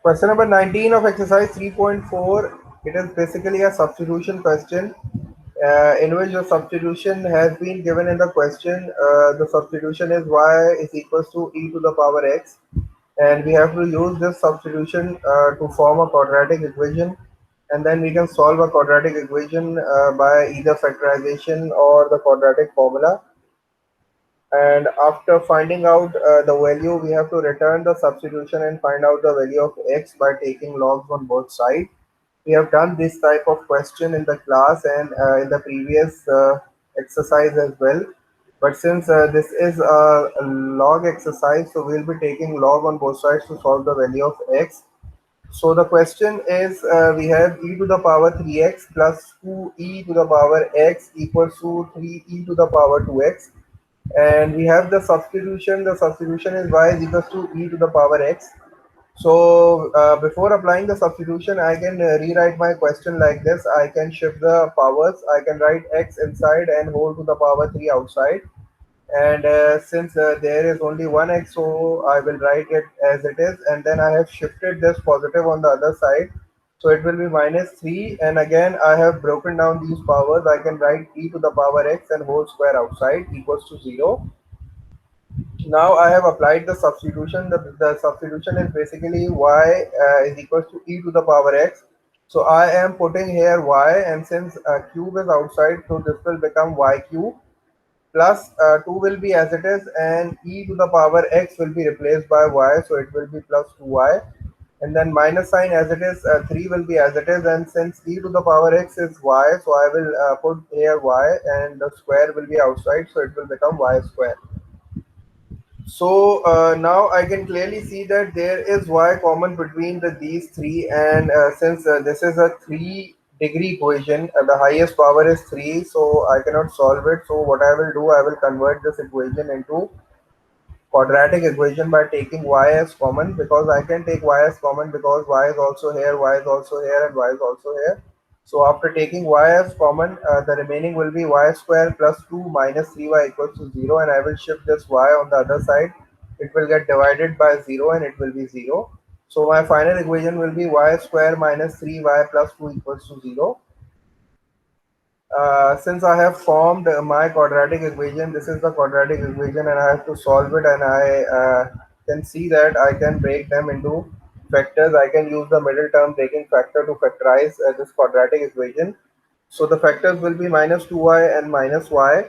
Question number 19 of exercise 3.4. It is basically a substitution question in which the substitution has been given in the question. The substitution is y is equals to e to the power x, and we have to use this substitution to form a quadratic equation, and then we can solve a quadratic equation by either factorization or the quadratic formula. And after finding out the value, we have to return the substitution and find out the value of x by taking logs on both sides. We have done this type of question in the class and in the previous exercise as well. But since this is a log exercise, so we'll be taking log on both sides to solve the value of x. So the question is, we have e to the power 3x plus 2e to the power x equals to 3e to the power 2x, and we have the substitution. The substitution is y is equals to e to the power x. So before applying the substitution, I can rewrite my question like this. I can shift the powers. I can write x inside and whole to the power 3 outside. And since there is only one x, so I will write it as it is. And then I have shifted this positive on the other side. So it will be minus 3. And again, I have broken down these powers. I can write e to the power x and whole square outside equals to 0. Now I have applied the substitution. The substitution is basically y is equals to e to the power x. So I am putting here y, and since cube is outside, so this will become y cube plus 2 will be as it is, and e to the power x will be replaced by y, so it will be plus 2y, and then minus sign as it is, 3 will be as it is, and since e to the power x is y, so I will put here y, and the square will be outside, so it will become y square. So now I can clearly see that there is y common between these three, and since this is a 3-degree equation, the highest power is 3, so I cannot solve it. So what I will do, I will convert this equation into quadratic equation by taking y as common, because I can take y as common because y is also here, y is also here, and y is also here. So after taking y as common, the remaining will be y square plus 2 minus 3y equals to 0, and I will shift this y on the other side. It will get divided by 0 and it will be 0. So my final equation will be y square minus 3y plus 2 equals to 0. Since I have formed my quadratic equation, this is the quadratic equation, and I have to solve it, and I can see that I can break them into factors. I can use the middle term breaking factor to factorize this quadratic equation. So the factors will be minus 2y and minus y,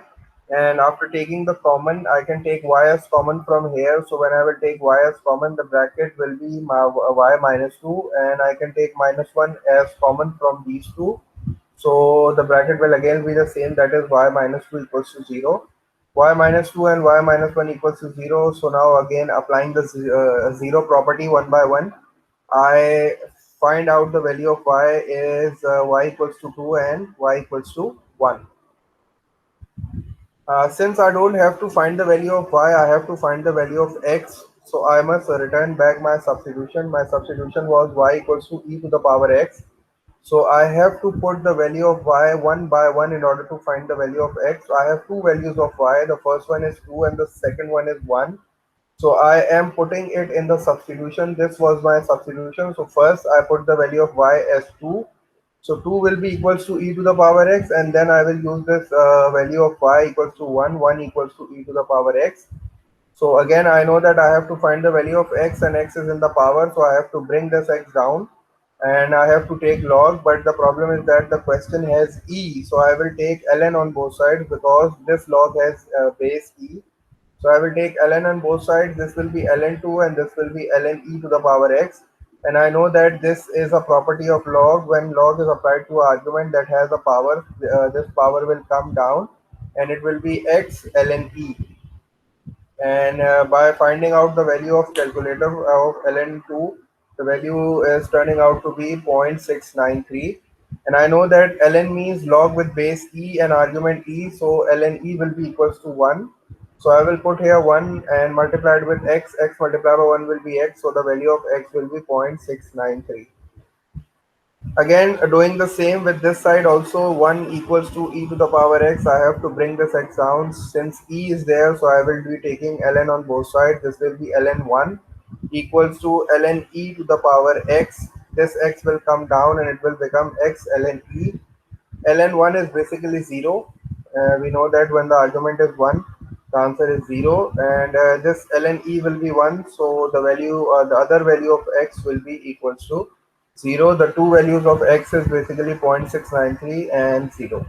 and after taking the common, I can take y as common from here. So when I will take y as common, the bracket will be my y minus 2, and I can take minus 1 as common from these two, so the bracket will again be the same, that is y minus 2 equals to 0. Y minus 2 and y minus 1 equals to 0. So now again applying the 0 property one by one, I find out the value of y is y equals to 2 and y equals to 1. Since I don't have to find the value of y, I have to find the value of x. So I must return back my substitution. My substitution was y equals to e to the power x. So I have to put the value of y one by one in order to find the value of x. So I have two values of y. The first one is 2 and the second one is 1. So I am putting it in the substitution. This was my substitution. So first I put the value of y as 2. So 2 will be equals to e to the power x, and then I will use this value of y equals to 1. 1 equals to e to the power x. So again, I know that I have to find the value of x, and x is in the power, so I have to bring this x down, and I have to take log, but the problem is that the question has e, so I will take ln on both sides because this log has base e. So I will take ln on both sides. This will be ln2 and this will be ln e to the power x. And I know that this is a property of log. When log is applied to an argument that has a power, this power will come down and it will be x ln e. And by finding out the value of calculator of ln2, the value is turning out to be 0.693. And I know that ln means log with base e and argument e, so ln e will be equals to 1. So I will put here 1 and multiplied with x, x multiplied by 1 will be x, so the value of x will be 0.693. Again, doing the same with this side also, 1 equals to e to the power x. I have to bring this x down since e is there, so I will be taking ln on both sides. This will be ln1, equals to ln e to the power x. This x will come down and it will become x ln e. ln1 is basically 0. We know that when the argument is 1, the answer is 0, and this ln e will be 1, so the value, the other value of x will be equals to 0. The two values of x is basically 0.693 and 0.